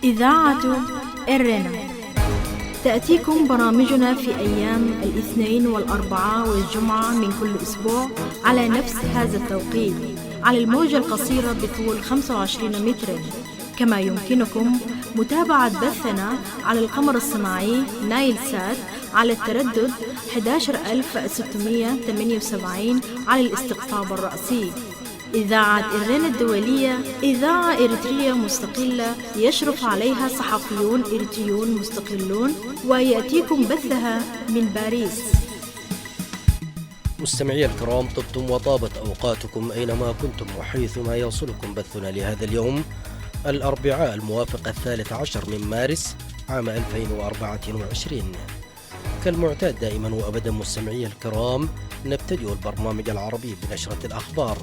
إذاعة إرنا تأتيكم برامجنا في أيام الاثنين والأربعاء والجمعة من كل أسبوع على نفس هذا التوقيت على الموجة القصيرة بطول 25 مترا. كما يمكنكم متابعة بثنا على القمر الصناعي نايل سات على التردد 11678 على الاستقطاب الرأسي. إذاعة إرنا الدولية إذاعة إريترية مستقلة يشرف عليها صحفيون إريتريون مستقلون، ويأتيكم بثها من باريس. مستمعي الكرام، طبتم وطابت أوقاتكم أينما كنتم وحيثما يوصلكم بثنا لهذا اليوم الأربعاء الموافق 13 من مارس عام 2024. كالمعتاد دائما وأبدا مستمعي الكرام، نبتدئ البرنامج العربي بنشرة الأخبار،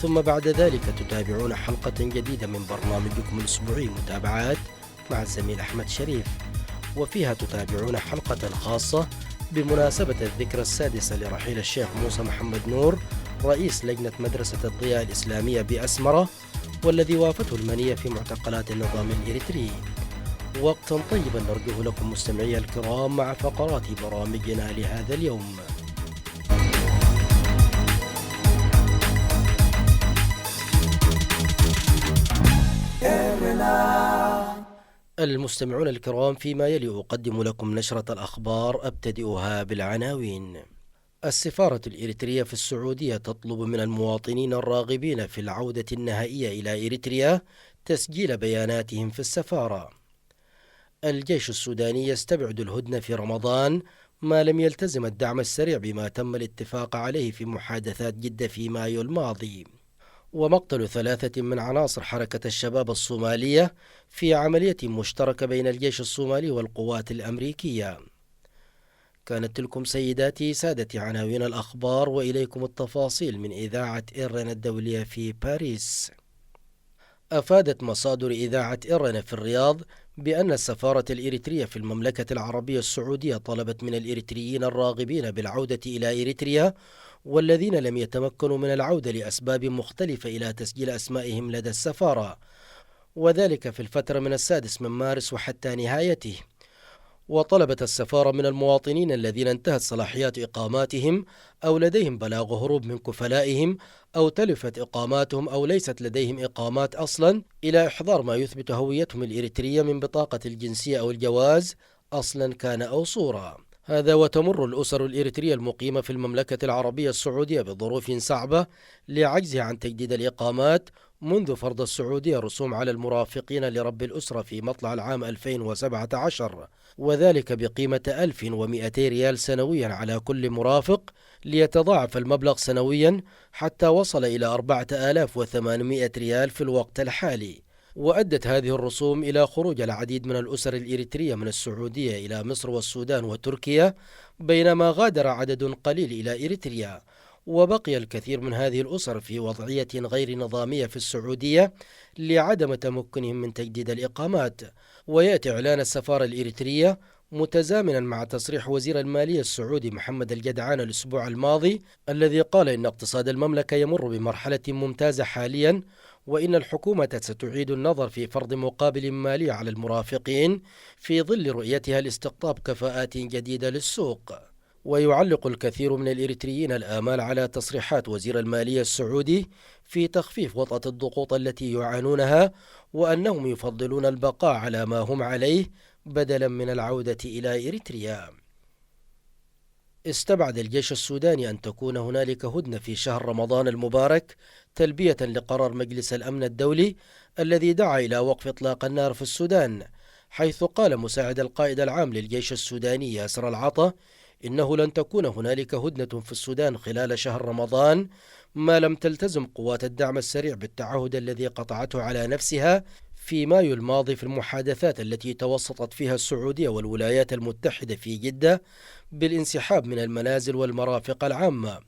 ثم بعد ذلك تتابعون حلقة جديدة من برنامجكم الأسبوعي متابعات مع الزميل أحمد شريف، وفيها تتابعون حلقة خاصة بمناسبة الذكرى السادسة لرحيل الشيخ موسى محمد نور رئيس لجنة مدرسة الضياء الإسلامية بأسمرة، والذي وافته المنية في معتقلات النظام الإريتري. وقتا طيبا نرجوه لكم مستمعي الكرام مع فقرات برامجنا لهذا اليوم. المستمعون الكرام، فيما يلي أقدم لكم نشرة الأخبار أبتدئها بالعناوين. السفارة الإريترية في السعودية تطلب من المواطنين الراغبين في العودة النهائية إلى إريتريا تسجيل بياناتهم في السفارة. الجيش السوداني يستبعد الهدنة في رمضان ما لم يلتزم الدعم السريع بما تم الاتفاق عليه في محادثات جدة في مايو الماضي. ومقتل 3 من عناصر حركة الشباب الصومالية في عملية مشتركة بين الجيش الصومالي والقوات الأمريكية. كانت تلكم سيداتي سادتي عناوين الأخبار، وإليكم التفاصيل من إذاعة إرنا الدولية في باريس. أفادت مصادر إذاعة إرنا في الرياض بأن السفارة الإريترية في المملكة العربية السعودية طلبت من الإريتريين الراغبين بالعودة إلى إريتريا والذين لم يتمكنوا من العودة لأسباب مختلفة إلى تسجيل أسمائهم لدى السفارة، وذلك في الفترة من 6 من مارس وحتى نهايته. وطلبت السفارة من المواطنين الذين انتهت صلاحيات إقاماتهم أو لديهم بلاغ هروب من كفلائهم أو تلفت إقاماتهم أو ليست لديهم إقامات أصلا إلى إحضار ما يثبت هويتهم الإريترية من بطاقة الجنسية أو الجواز أصلا كان أو صورة. هذا وتمر الأسر الإريترية المقيمة في المملكة العربية السعودية بظروف صعبة لعجزها عن تجديد الإقامات منذ فرض السعودية رسوم على المرافقين لرب الأسرة في مطلع العام 2017، وذلك بقيمة 1200 ريال سنويا على كل مرافق، ليتضاعف المبلغ سنويا حتى وصل إلى 4800 ريال في الوقت الحالي. وأدت هذه الرسوم إلى خروج العديد من الأسر الإريترية من السعودية إلى مصر والسودان وتركيا، بينما غادر عدد قليل إلى إريتريا. وبقي الكثير من هذه الأسر في وضعية غير نظامية في السعودية لعدم تمكنهم من تجديد الإقامات. ويأتي إعلان السفارة الإريترية متزامنا مع تصريح وزير المالية السعودي محمد الجدعان الأسبوع الماضي، الذي قال إن اقتصاد المملكة يمر بمرحلة ممتازة حاليا، وإن الحكومة ستعيد النظر في فرض مقابل مالي على المرافقين في ظل رؤيتها لاستقطاب كفاءات جديدة للسوق. ويعلق الكثير من الإريتريين الآمال على تصريحات وزير المالية السعودي في تخفيف وطأة الضغوط التي يعانونها، وأنهم يفضلون البقاء على ما هم عليه بدلا من العودة إلى إريتريا. استبعد الجيش السوداني أن تكون هنالك هدنة في شهر رمضان المبارك تلبية لقرار مجلس الأمن الدولي الذي دعا إلى وقف إطلاق النار في السودان، حيث قال مساعد القائد العام للجيش السوداني ياسر العطا إنه لن تكون هنالك هدنة في السودان خلال شهر رمضان ما لم تلتزم قوات الدعم السريع بالتعهد الذي قطعته على نفسها في مايو الماضي في المحادثات التي توسطت فيها السعودية والولايات المتحدة في جدة بالانسحاب من المنازل والمرافق العامة.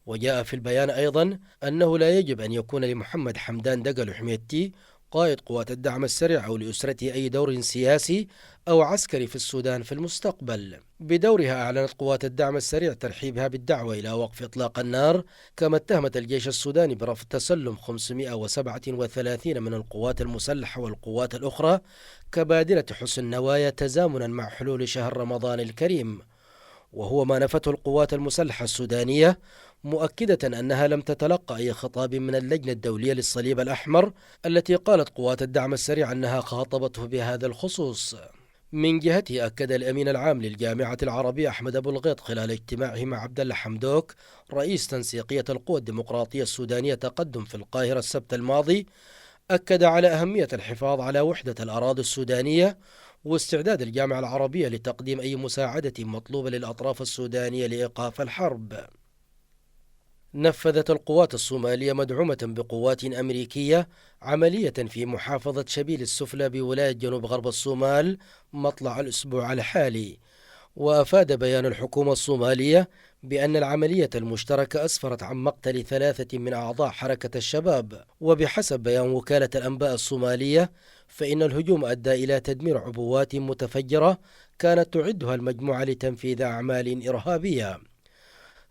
وجاء في البيان أيضا أنه لا يجب أن يكون لمحمد حمدان دقل حميدتي قائد قوات الدعم السريع أو لأسرته أي دور سياسي أو عسكري في السودان في المستقبل. بدورها أعلنت قوات الدعم السريع ترحيبها بالدعوة إلى وقف إطلاق النار، كما اتهمت الجيش السوداني برفض تسلم 537 من القوات المسلحة والقوات الأخرى كبادرة حسن نوايا تزامنا مع حلول شهر رمضان الكريم، وهو ما نفته القوات المسلحة السودانية، مؤكدة أنها لم تتلقى أي خطاب من اللجنة الدولية للصليب الأحمر التي قالت قوات الدعم السريع أنها خاطبته بهذا الخصوص. من جهته أكد الأمين العام للجامعة العربية أحمد أبو الغيط خلال اجتماعه مع عبد الله حمدوك رئيس تنسيقية القوى الديمقراطية السودانية تقدم في القاهرة السبت الماضي، أكد على أهمية الحفاظ على وحدة الأراضي السودانية واستعداد الجامعة العربية لتقديم أي مساعدة مطلوبة للأطراف السودانية لإيقاف الحرب. نفذت القوات الصومالية مدعومة بقوات أمريكية عملية في محافظة شبيل السفلى بولاية جنوب غرب الصومال مطلع الأسبوع الحالي. وأفاد بيان الحكومة الصومالية بأن العملية المشتركة أسفرت عن مقتل 3 من أعضاء حركة الشباب. وبحسب بيان وكالة الأنباء الصومالية فإن الهجوم أدى إلى تدمير عبوات متفجرة كانت تعدها المجموعة لتنفيذ أعمال إرهابية.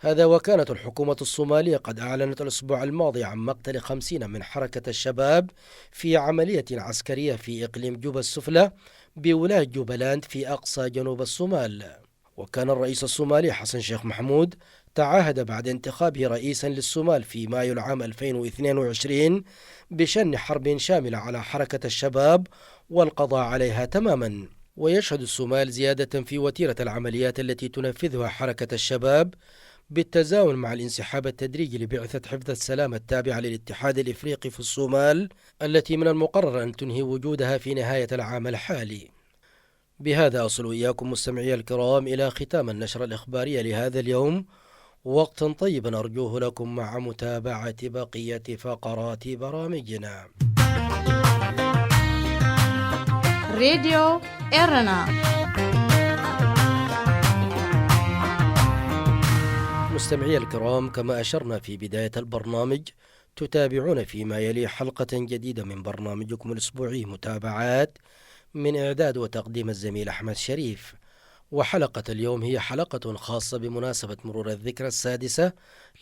هذا وكانت الحكومة الصومالية قد أعلنت الأسبوع الماضي عن مقتل 50 من حركة الشباب في عملية عسكرية في إقليم جوبا السفلى بولاية جوبلاند في أقصى جنوب الصومال. وكان الرئيس الصومالي حسن شيخ محمود تعهد بعد انتخابه رئيسا للصومال في مايو العام 2022 بشن حرب شاملة على حركة الشباب والقضاء عليها تماما. ويشهد الصومال زيادة في وتيرة العمليات التي تنفذها حركة الشباب بالتزامن مع الانسحاب التدريجي لبعثة حفظ السلام التابعة للاتحاد الإفريقي في الصومال التي من المقرر أن تنهي وجودها في نهاية العام الحالي. بهذا أصل إياكم مستمعي الكرام إلى ختام النشرة الإخبارية لهذا اليوم، وقتا طيبا أرجوه لكم مع متابعة بقية فقرات برامجنا. راديو إيرنا. مستمعي الكرام، كما أشرنا في بداية البرنامج تتابعون فيما يلي حلقة جديدة من برنامجكم الأسبوعي متابعات من إعداد وتقديم الزميل أحمد شريف. وحلقة اليوم هي حلقة خاصة بمناسبة مرور الذكرى السادسة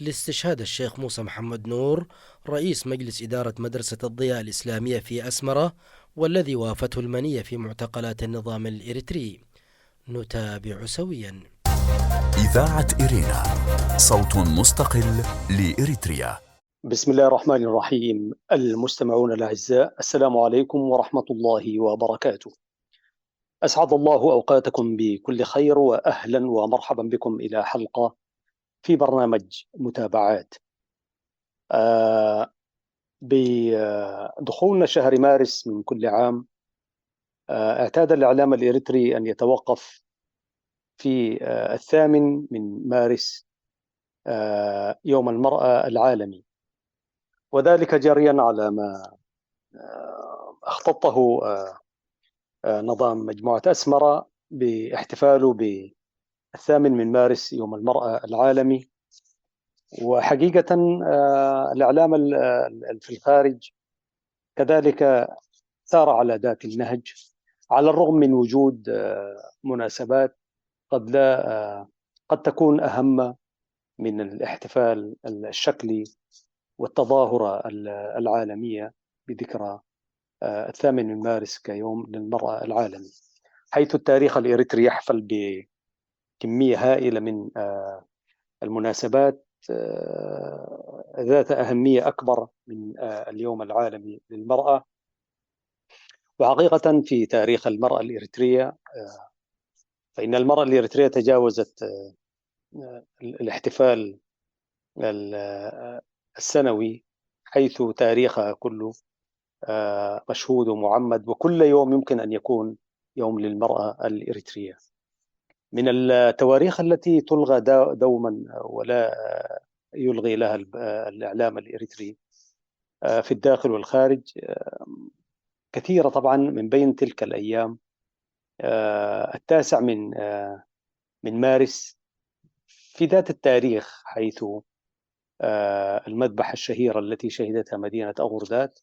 لاستشهاد الشيخ موسى محمد نور رئيس مجلس إدارة مدرسة الضياء الإسلامية في أسمرة، والذي وافته المنية في معتقلات النظام الإريتري. نتابع سويا. إذاعة إيرينا، صوت مستقل لإريتريا. بسم الله الرحمن الرحيم. المستمعون الأعزاء، السلام عليكم ورحمة الله وبركاته. أسعد الله أوقاتكم بكل خير، وأهلا ومرحبا بكم إلى حلقة في برنامج متابعات. بدخولنا شهر مارس من كل عام اعتاد الإعلام الإريتري أن يتوقف في 8 من مارس يوم المرأة العالمي، وذلك جريا على ما اختطه نظام مجموعة أسمرة باحتفاله ب8 من مارس يوم المرأة العالمي. وحقيقة الإعلام في الخارج كذلك سار على ذات النهج، على الرغم من وجود مناسبات قد تكون أهم من الاحتفال الشكلي والتظاهرة العالمية بذكرى 8 من مارس كيوم للمرأة العالمي، حيث التاريخ الإريتري يحفل بكمية هائلة من المناسبات ذات أهمية أكبر من اليوم العالمي للمرأة. وحقيقة في تاريخ المرأة الإريترية فإن المرأة الإريترية تجاوزت الاحتفال السنوي، حيث تاريخها كله مشهود ومعمد، وكل يوم يمكن أن يكون يوم للمرأة الإريترية. من التواريخ التي تلغى دوما ولا يلغي لها الإعلام الإريتري في الداخل والخارج كثيرة طبعا. من بين تلك الأيام 9 من مارس في ذات التاريخ، حيث المذبحة الشهيرة التي شهدتها مدينة أغردات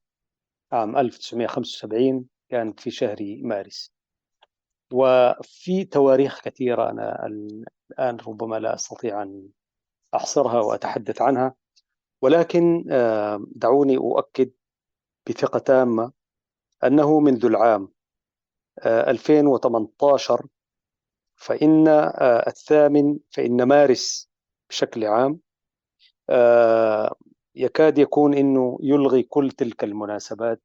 عام 1975 كانت في شهر مارس. وفي تواريخ كثيرة أنا الآن ربما لا أستطيع أن أحصرها وأتحدث عنها، ولكن دعوني أؤكد بثقة تامة أنه منذ العام 2018 فإن فإن مارس بشكل عام يكاد يكون أنه يلغي كل تلك المناسبات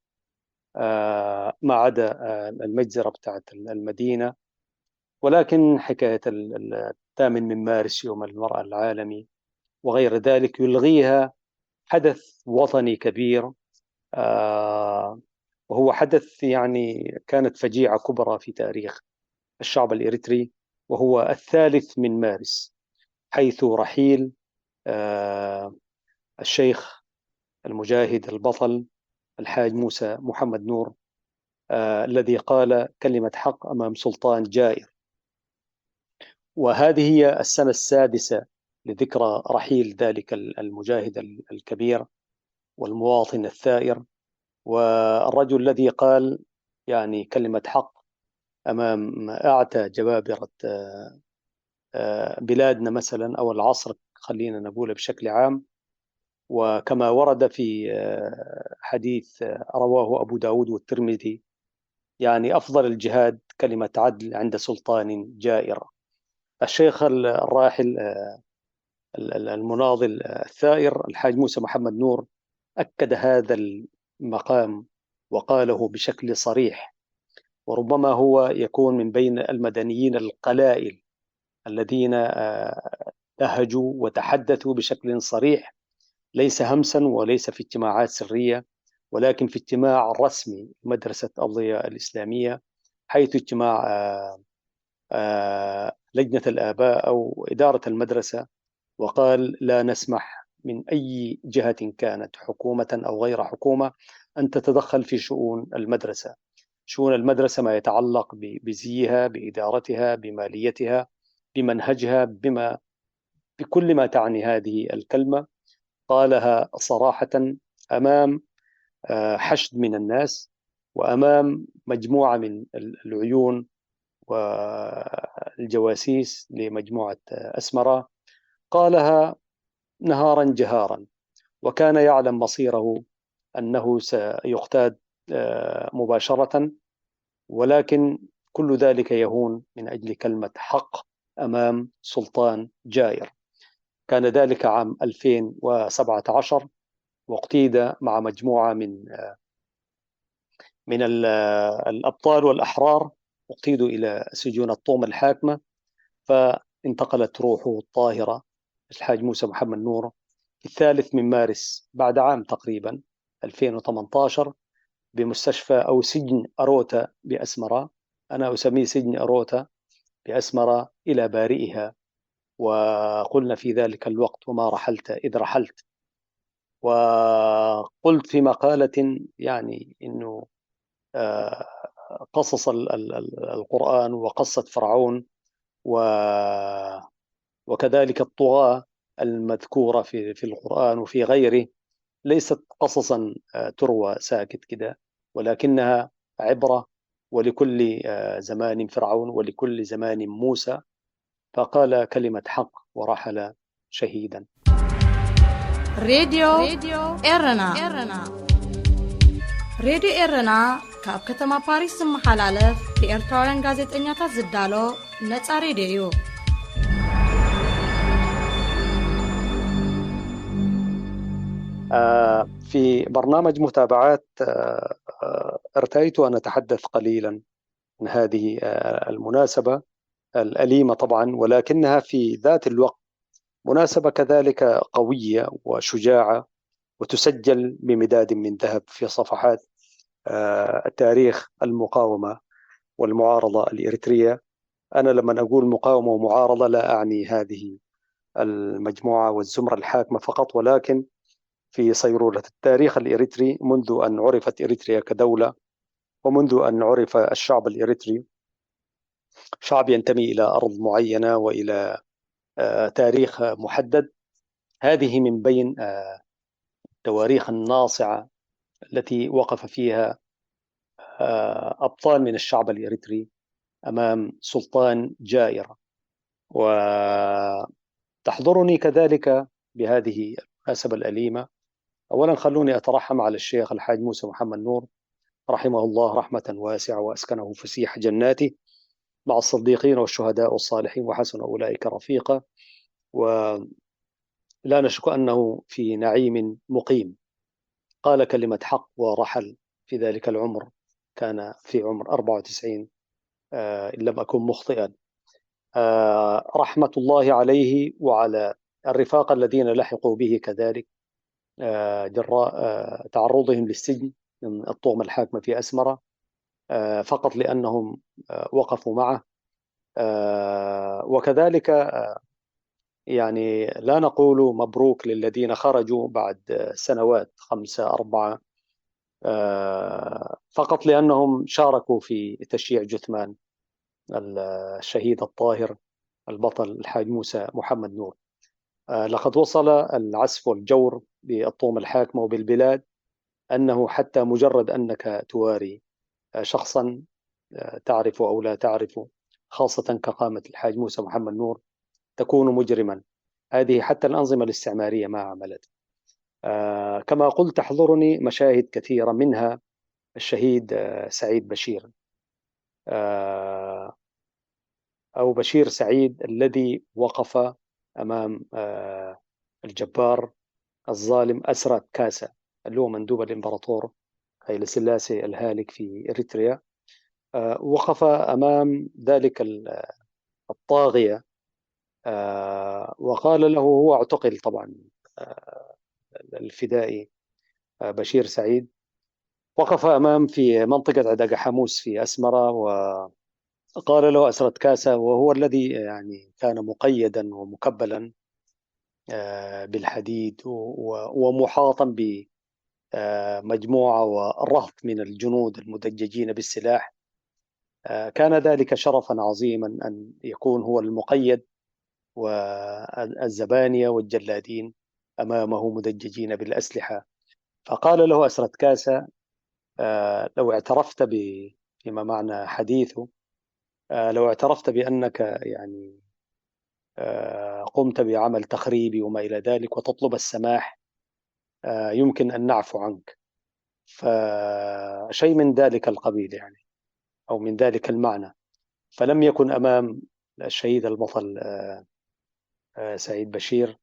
ما عدا المجزرة بتاعت المدينة. ولكن حكاية 8 من مارس يوم المرأة العالمي وغير ذلك يلغيها حدث وطني كبير، وهو حدث يعني كانت فجيعة كبرى في تاريخ الشعب الإريتري، وهو 3 من مارس، حيث رحيل الشيخ المجاهد البطل الحاج موسى محمد نور، الذي قال كلمة حق أمام سلطان جائر. وهذه هي السنة السادسة لذكرى رحيل ذلك المجاهد الكبير والمواطن الثائر، والرجل الذي قال يعني كلمة حق أمام أعتى جبابرة بلادنا مثلا أو العصر، خلينا نقول بشكل عام. وكما ورد في حديث رواه أبو داود والترمذي، يعني أفضل الجهاد كلمة عدل عند سلطان جائر. الشيخ الراحل المناضل الثائر الحاج موسى محمد نور أكد هذا المقام وقاله بشكل صريح، وربما هو يكون من بين المدنيين القلائل الذين لهجوا وتحدثوا بشكل صريح، ليس همسا وليس في اجتماعات سرية، ولكن في اجتماع رسمي مدرسة الضياء الإسلامية، حيث اجتماع لجنة الآباء أو إدارة المدرسة، وقال لا نسمح من أي جهة كانت حكومة أو غير حكومة أن تتدخل في شؤون المدرسة. شؤون المدرسة ما يتعلق بزيها، بإدارتها، بماليتها، بمنهجها، بكل ما تعني هذه الكلمة. قالها صراحة أمام حشد من الناس وأمام مجموعة من العيون والجواسيس لمجموعة أسمرة. قالها نهارا جهارا، وكان يعلم مصيره أنه سيقتاد مباشرة، ولكن كل ذلك يهون من أجل كلمة حق أمام سلطان جائر. كان ذلك عام 2017، واقتيد مع مجموعة من الأبطال والأحرار، اقتيدوا إلى سجون الطوم الحاكمة، فانتقلت روحه الطاهرة الحاج موسى محمد نور في 3 من مارس بعد عام تقريبا 2018 بمستشفى أو سجن أروتا بأسمرة، أنا أسميه سجن أروتا بأسمرة، إلى بارئها. وقلنا في ذلك الوقت وما رحلت إذ رحلت. وقلت في مقالة يعني إنه قصص القرآن وقصة فرعون وكذلك الطغاة المذكورة في القرآن وفي غيره ليست قصصا تروى ساكت كده، ولكنها عبرة، ولكل زمان فرعون ولكل زمان موسى. فقال كلمة حق ورحل شهيدا. راديو إرنا راديو إرنا كاب كتما باريس محلالف في إرتوران غازيت إنياتا زدالو نتس راديو. في برنامج متابعات ارتأيت أن أتحدث قليلا عن هذه المناسبة الأليمة طبعا، ولكنها في ذات الوقت مناسبة كذلك قوية وشجاعة، وتسجل بمداد من ذهب في صفحات تاريخ المقاومة والمعارضة الإريترية. أنا لما أقول مقاومة ومعارضة لا أعني هذه المجموعة والزمرة الحاكمة فقط، ولكن في صيرورة التاريخ الإريتري منذ أن عرفت إريتريا كدولة، ومنذ أن عرف الشعب الإريتري شعب ينتمي إلى أرض معينة وإلى تاريخ محدد. هذه من بين التواريخ الناصعة التي وقف فيها أبطال من الشعب الإريتري أمام سلطان جائر. وتحضرني كذلك بهذه المناسبة الأليمة أولا خلوني أترحم على الشيخ الحاج موسى محمد نور رحمه الله رحمة واسعة وأسكنه فسيح جناته مع الصديقين والشهداء والصالحين وحسن أولئك رفيقا، ولا نشك أنه في نعيم مقيم. قال كلمة حق ورحل في ذلك العمر، كان في عمر 94 إن لم أكن مخطئا. رحمة الله عليه وعلى الرفاق الذين لحقوا به كذلك جراء تعرضهم للسجن من الطغمة الحاكمة في أسمرة فقط لأنهم وقفوا معه. وكذلك يعني لا نقول مبروك للذين خرجوا بعد سنوات 5 4 فقط لأنهم شاركوا في تشييع جثمان الشهيد الطاهر البطل الحاج موسى محمد نور. لقد وصل العسف والجور بالطغمة الحاكمة وبالبلاد أنه حتى مجرد أنك تواري شخصا تعرف أو لا تعرف، خاصة كقامة الحاج موسى محمد نور، تكون مجرما. هذه حتى الأنظمة الاستعمارية ما عملت. كما قلت تحضرني مشاهد كثيرة، منها الشهيد سعيد بشير أو بشير سعيد الذي وقف أمام الجبار الظالم أسرات كاسا اللي هو مندوب الإمبراطور هيل سلاسي الهالك في إريتريا. وقف أمام ذلك الطاغية وقال له، هو اعتقل طبعا الفدائي بشير سعيد، وقف أمام في منطقة عداقة حموس في أسمرة وقال له أسرة كاسا، وهو الذي يعني كان مقيدا ومكبلا بالحديد ومحاطا بمجموعة ورهط من الجنود المدججين بالسلاح. كان ذلك شرفا عظيما أن يكون هو المقيد والزبانية والجلادين أمامه مدججين بالأسلحة. فقال له أسرة كاسا لو اعترفت فيما معنى حديثه، لو اعترفت بأنك يعني قمت بعمل تخريبي وما إلى ذلك وتطلب السماح يمكن أن نعفو عنك. فشيء من ذلك القبيل يعني، أو من ذلك المعنى. فلم يكن أمام الشهيد البطل سعيد بشير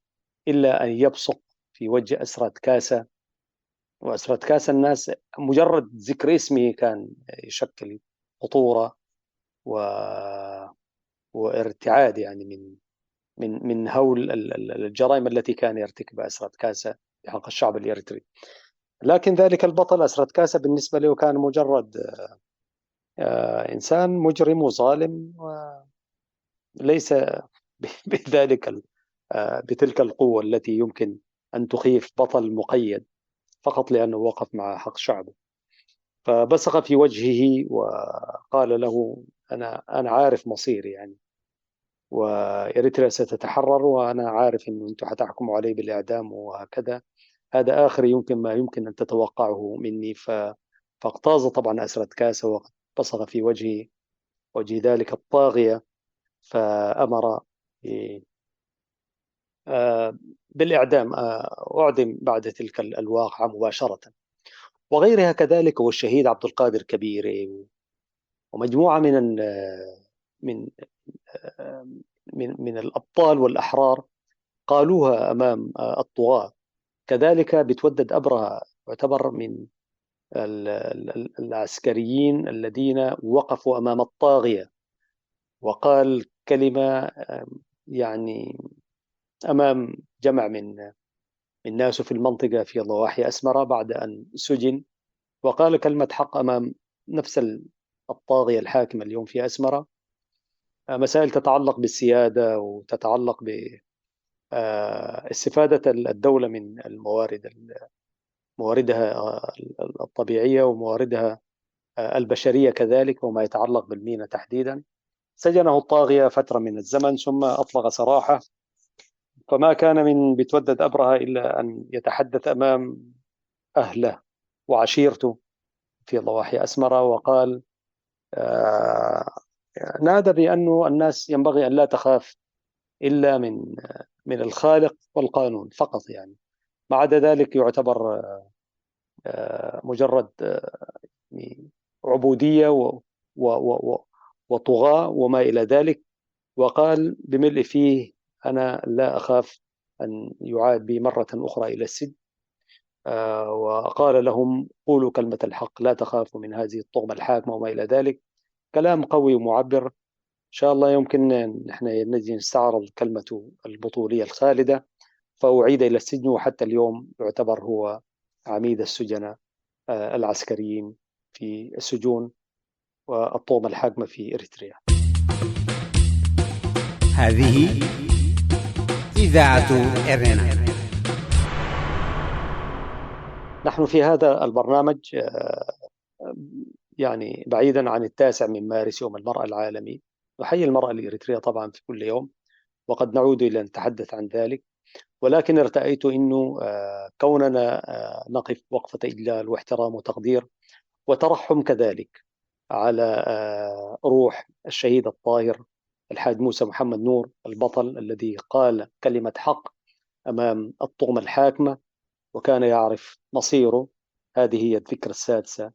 إلا أن يبصق في وجه أسرة كاسا. وأسرة كاسا الناس مجرد ذكر اسمه كان يشكل خطورة وارتعاد يعني من هول الجرائم التي كان يرتكبها أسرة كاسا في حق الشعب الإريتري. لكن ذلك البطل أسرة كاسا بالنسبة له كان مجرد إنسان مجرم وظالم، وليس بذلك بتلك القوة التي يمكن أن تخيف بطل مقيد فقط لأنه وقف مع حق شعبه. فبصق في وجهه وقال له أنا عارف مصيري يعني، وإريتريا ستتحرر، وأنا عارف أنه أنتم حتحكموا علي بالإعدام وهكذا. هذا آخر ما يمكن أن تتوقعه مني. فاقتاز طبعا أسرة كاسا وبصق في وجه ذلك الطاغية، فأمر بالإعدام. أعدم بعد تلك الواقعة مباشرة. وغيرها كذلك، والشهيد عبد القادر كبيري ومجموعة من من الأبطال والأحرار قالوها أمام الطغاة. كذلك بتودد أبرهة يعتبر من العسكريين الذين وقفوا أمام الطاغية، وقال كلمة يعني أمام جمع من الناس في المنطقة في ضواحي أسمرة بعد أن سجن، وقال كلمة حق أمام نفس الطاغية الحاكمة اليوم في أسمرة. مسائل تتعلق بالسيادة وتتعلق باستفادة الدولة من مواردها الطبيعية ومواردها البشرية كذلك، وما يتعلق بالميناء تحديدا. سجنه الطاغية فترة من الزمن ثم أطلق سراحه، فما كان من بتودد أبرهة إلا أن يتحدث أمام أهله وعشيرته في ضواحي أسمرة، وقال نادى بأنه الناس ينبغي أن لا تخاف إلا من الخالق والقانون فقط، يعني ما عدا ذلك يعتبر مجرد يعني عبودية وطغاة وما إلى ذلك. وقال بملء فيه: أنا لا أخاف أن يعاد بي مرة أخرى إلى السجن. وقال لهم: قولوا كلمة الحق، لا تخافوا من هذه الطغمة الحاكمة وما إلى ذلك. كلام قوي ومعبر. إن شاء الله يمكن نحن نجي نستعرض كلمة البطولية الخالدة. فأعيد إلى السجن، وحتى اليوم يعتبر هو عميد السجناء العسكريين في السجون والطغمة الحاكمة في إريتريا. هذه إذاعة إرينا. نحن في هذا البرنامج يعني بعيدا عن 9 من مارس يوم المرأة العالمي، نحيي المرأة الإريترية طبعا في كل يوم، وقد نعود إلى نتحدث عن ذلك. ولكن ارتأيت أنه كوننا نقف وقفة إجلال واحترام وتقدير وترحم كذلك على روح الشهيد الطاهر الحاج موسى محمد نور، البطل الذي قال كلمة حق أمام الطغمة الحاكمة وكان يعرف مصيره. هذه هي الذكرى السادسة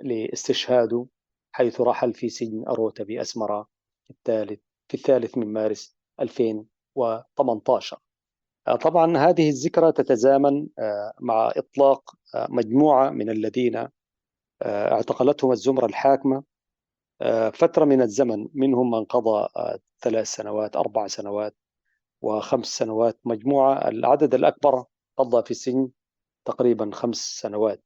لاستشهاده، حيث رحل في سجن أروتا بأسمرة في الثالث من مارس 2018. طبعا هذه الذكرى تتزامن مع إطلاق مجموعة من الذين اعتقلتهم الزمرة الحاكمة فترة من الزمن، منهم من قضى 3 سنوات 4 سنوات و5 سنوات. مجموعة العدد الأكبر قضى في السجن تقريبا 5 سنوات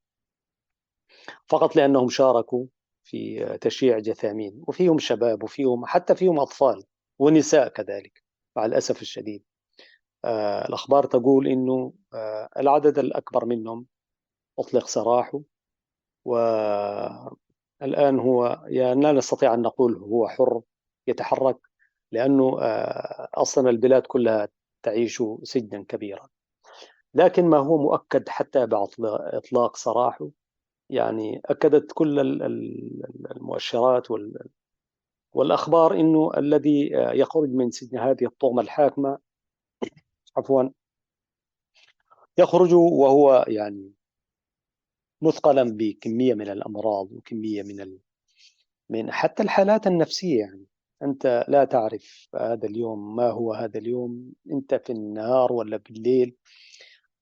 فقط لأنهم شاركوا في تشييع جثامين، وفيهم شباب وفيهم حتى فيهم أطفال ونساء كذلك مع الأسف الشديد. الأخبار تقول إنه العدد الأكبر منهم أطلق سراحه، والآن هو يعني لا نستطيع أن نقول هو حر يتحرك، لأنه أصلا البلاد كلها تعيش سجنا كبيرا. لكن ما هو مؤكد حتى بعد إطلاق سراحه، يعني أكدت كل المؤشرات والأخبار إنه الذي يخرج من سجن هذه الطغمة الحاكمة يخرج وهو يعني مثقلا بكمية من الأمراض وكمية من حتى الحالات النفسية. يعني أنت لا تعرف هذا اليوم ما هو هذا اليوم، أنت في النهار ولا بالليل،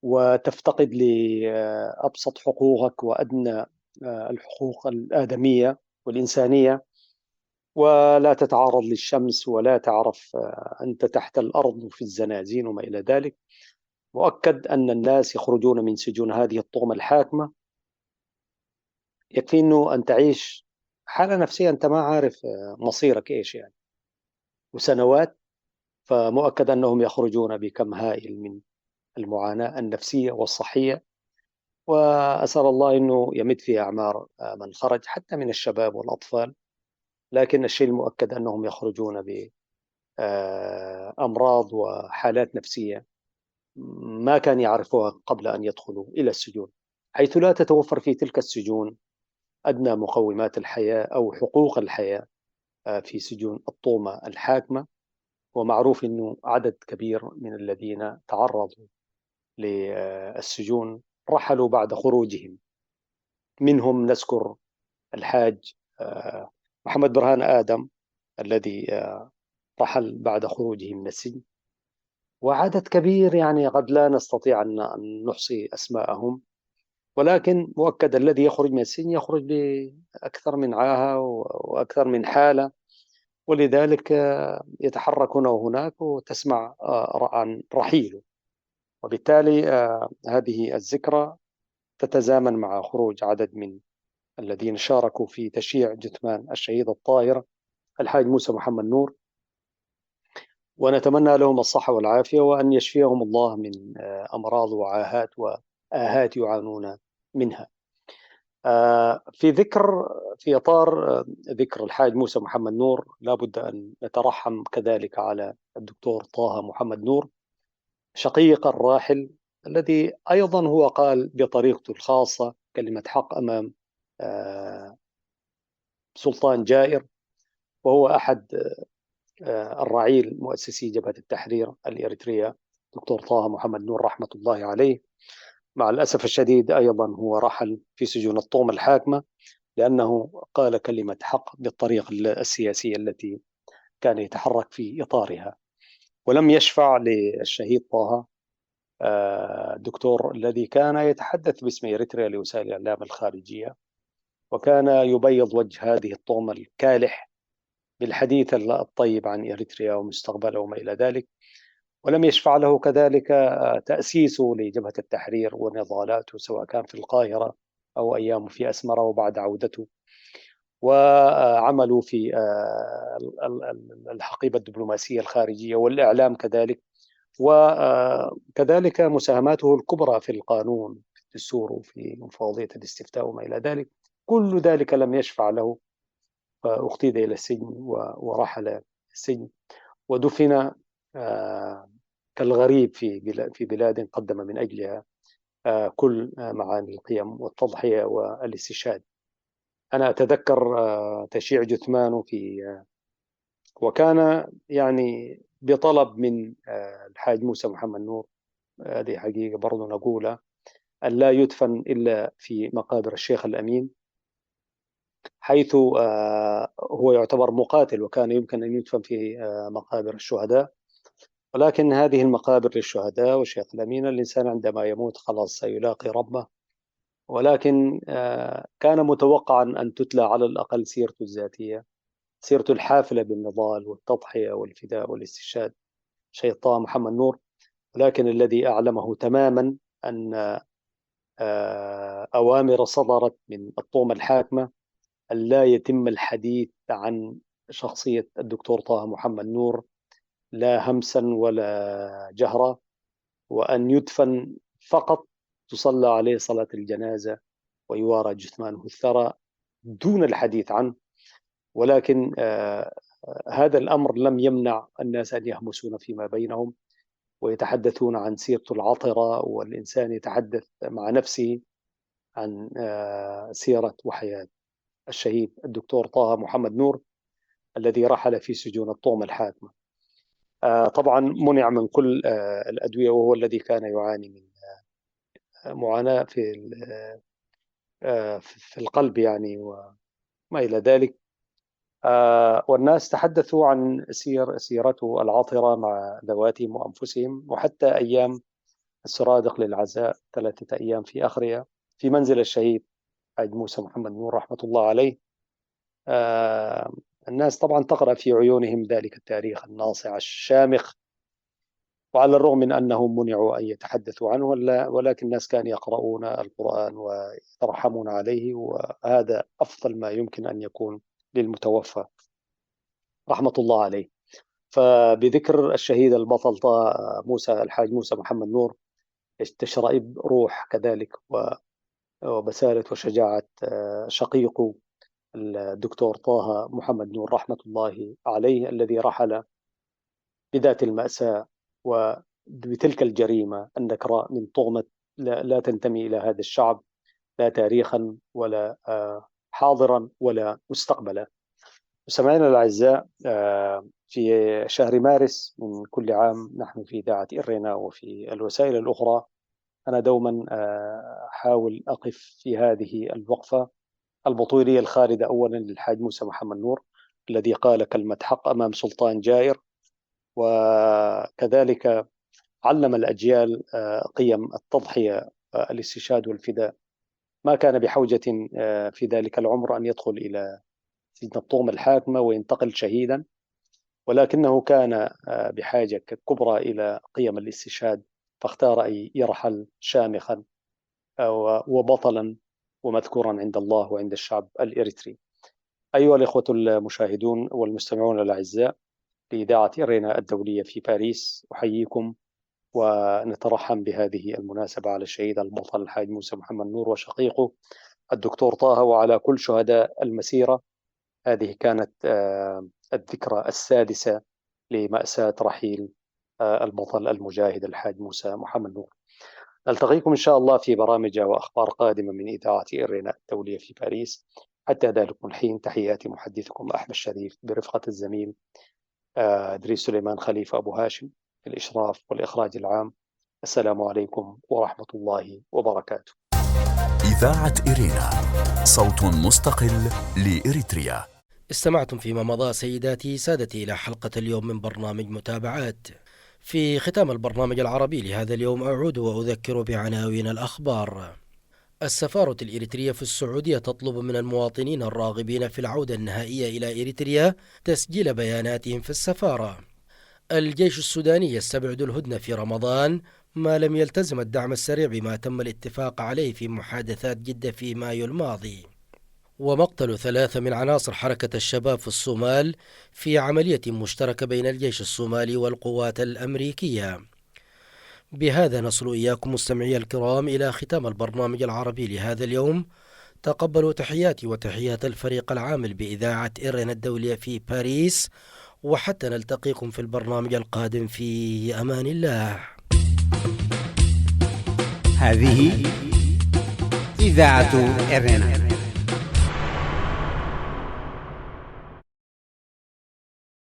وتفتقد لأبسط حقوقك وأدنى الحقوق الآدمية والإنسانية، ولا تتعرض للشمس ولا تعرف أنت تحت الأرض وفي الزنازين وما إلى ذلك. مؤكد أن الناس يخرجون من سجون هذه الطغمة الحاكمة، يكفي أنه أن تعيش حالة نفسية أنت ما عارف مصيرك إيش يعني، وسنوات. فمؤكد أنهم يخرجون بكم هائل من المعاناة النفسية والصحية، وأسأل الله أنه يمد في أعمار من خرج حتى من الشباب والأطفال. لكن الشيء المؤكد أنهم يخرجون بأمراض وحالات نفسية ما كان يعرفوها قبل أن يدخلوا إلى السجون، حيث لا تتوفر في تلك السجون أدنى مقومات الحياة أو حقوق الحياة في سجون الطغمة الحاكمة. ومعروف أنه عدد كبير من الذين تعرضوا للسجون رحلوا بعد خروجهم. منهم نذكر الحاج محمد برهان آدم الذي رحل بعد خروجه من السجن، وعدد كبير يعني قد لا نستطيع أن نحصي أسماءهم. ولكن مؤكد الذي يخرج من السجن يخرج بأكثر من عاهة وأكثر من حالة، ولذلك يتحرك هنا وهناك وتسمع عن رحيله. وبالتالي هذه الذكرى تتزامن مع خروج عدد من الذين شاركوا في تشييع جثمان الشهيد الطاهر الحاج موسى محمد نور، ونتمنى لهم الصحة والعافية وأن يشفيهم الله من أمراض وعاهات وآهات يعانون منها. في إطار ذكر الحاج موسى محمد نور، لابد أن نترحم كذلك على الدكتور طه محمد نور، شقيق الراحل الذي أيضا هو قال بطريقته الخاصة كلمة حق أمام سلطان جائر، وهو أحد الرعيل مؤسسي جبهة التحرير الإريترية دكتور طه محمد نور رحمة الله عليه. مع الأسف الشديد أيضا هو رحل في سجون الطوم الحاكمة لأنه قال كلمة حق بالطريقة السياسية التي كان يتحرك في إطارها، ولم يشفع للشهيد طه الدكتور الذي كان يتحدث باسم إريتريا لوسائل الإعلام الخارجية، وكان يبيض وجه هذه الطوم الكالح بالحديث الطيب عن إريتريا ومستقبله وما إلى ذلك. ولم يشفع له كذلك تأسيسه لجبهة التحرير ونضالاته سواء كان في القاهرة أو أيامه في أسمرة وبعد عودته، وعملوا في الحقيبة الدبلوماسية الخارجية والإعلام كذلك، وكذلك مساهماته الكبرى في القانون في الدستور وفي مفوضية الاستفتاء وما إلى ذلك. كل ذلك لم يشفع له، فاغتيل إلى السجن ورحل السجن ودفن كالغريب في بلاد قدم من أجلها كل معاني القيم والتضحية والاستشهاد. أنا أتذكر تشييع جثمانه وكان يعني بطلب من الحاج موسى محمد نور، هذه حقيقة برضو نقولها، أن لا يدفن إلا في مقابر الشيخ الأمين، حيث هو يعتبر مقاتل وكان يمكن أن يدفن في مقابر الشهداء، ولكن هذه المقابر للشهداء والشيخ الأمين الإنسان عندما يموت خلاص سيلاقي ربه، ولكن كان متوقعا أن تتلى على الأقل سيرته الذاتية، سيرته الحافلة بالنضال والتضحية والفداء والاستشهاد شيخ طه محمد نور. ولكن الذي أعلمه تماما أن أوامر صدرت من الطومة الحاكمة أن لا يتم الحديث عن شخصية الدكتور طه محمد نور لا همسا ولا جهرا، وأن يدفن فقط تصلى عليه صلاة الجنازة ويوارى جثمانه الثرى دون الحديث عنه. ولكن هذا الأمر لم يمنع الناس أن يهمسون فيما بينهم ويتحدثون عن سيرته العطرة، والإنسان يتحدث مع نفسه عن سيرة وحياة الشهيد الدكتور طه محمد نور الذي رحل في سجون الطوم الحاكمة. طبعا منع من كل الأدوية، وهو الذي كان يعاني من معاناة في القلب يعني وما إلى ذلك. والناس تحدثوا عن سيرته العطرة مع ذواتهم وأنفسهم، وحتى أيام السرادق للعزاء 3 أيام في آخرها في منزل الشهيد حاج موسى محمد نور رحمة الله عليه. الناس طبعا تقرأ في عيونهم ذلك التاريخ الناصع الشامخ، وعلى الرغم من أنهم منعوا أن يتحدثوا عنه، ولكن الناس كانوا يقرؤون القرآن ويترحمون عليه، وهذا أفضل ما يمكن أن يكون للمتوفى رحمة الله عليه. فبذكر الشهيد البطل موسى الحاج موسى محمد نور تشرئب روح كذلك وبسالة وشجاعة شقيقه الدكتور طه محمد نور رحمة الله عليه، الذي رحل بذات المأساة وبتلك الجريمة النكراء من طغمة لا تنتمي إلى هذا الشعب لا تاريخا ولا حاضرا ولا مستقبلا. مستمعينا الأعزاء، في شهر مارس من كل عام نحن في إذاعة إرينا وفي الوسائل الأخرى أنا دوما أحاول أقف في هذه الوقفة البطولية الخالدة أولا للحاج موسى محمد نور الذي قال كلمة حق أمام سلطان جائر، وكذلك علم الأجيال قيم التضحية الاستشهاد والفداء. ما كان بحوجة في ذلك العمر أن يدخل إلى سجن الطوم الحاكمة وينتقل شهيدا، ولكنه كان بحاجة كبرى إلى قيم الاستشهاد، فاختار أن يرحل شامخا وبطلا ومذكورا عند الله وعند الشعب الإريتري. أيها الإخوة المشاهدون والمستمعون الأعزاء لإذاعة إرينا الدولية في باريس، أحييكم ونترحم بهذه المناسبة على الشهيد البطل الحاج موسى محمد نور وشقيقه الدكتور طه وعلى كل شهداء المسيرة. هذه كانت الذكرى السادسة لمأساة رحيل البطل المجاهد الحاج موسى محمد نور. نلتقيكم إن شاء الله في برامج وأخبار قادمة من إذاعة إرنا الدولية في باريس. حتى ذلك الحين تحياتي محدثكم أحمد شريف برفقة الزميل إدريس سليمان خليفة أبو هاشم في الإشراف والإخراج العام. السلام عليكم ورحمة الله وبركاته. إذاعة إرنا، صوت مستقل لإريتريا. استمعتم فيما مضى سيداتي سادتي إلى حلقة اليوم من برنامج متابعات. في ختام البرنامج العربي لهذا اليوم أعود وأذكر بعناوين الأخبار. السفارة الإريترية في السعودية تطلب من المواطنين الراغبين في العودة النهائية إلى إريتريا تسجيل بياناتهم في السفارة. الجيش السوداني يستبعد الهدنة في رمضان ما لم يلتزم الدعم السريع بما تم الاتفاق عليه في محادثات جدة في مايو الماضي. ومقتل 3 من عناصر حركة الشباب في الصومال في عملية مشتركة بين الجيش الصومالي والقوات الأمريكية. بهذا نصل إياكم مستمعي الكرام إلى ختام البرنامج العربي لهذا اليوم. تقبلوا تحياتي وتحيات الفريق العامل بإذاعة إرنا الدولية في باريس، وحتى نلتقيكم في البرنامج القادم في أمان الله. هذه إذاعة إرنا.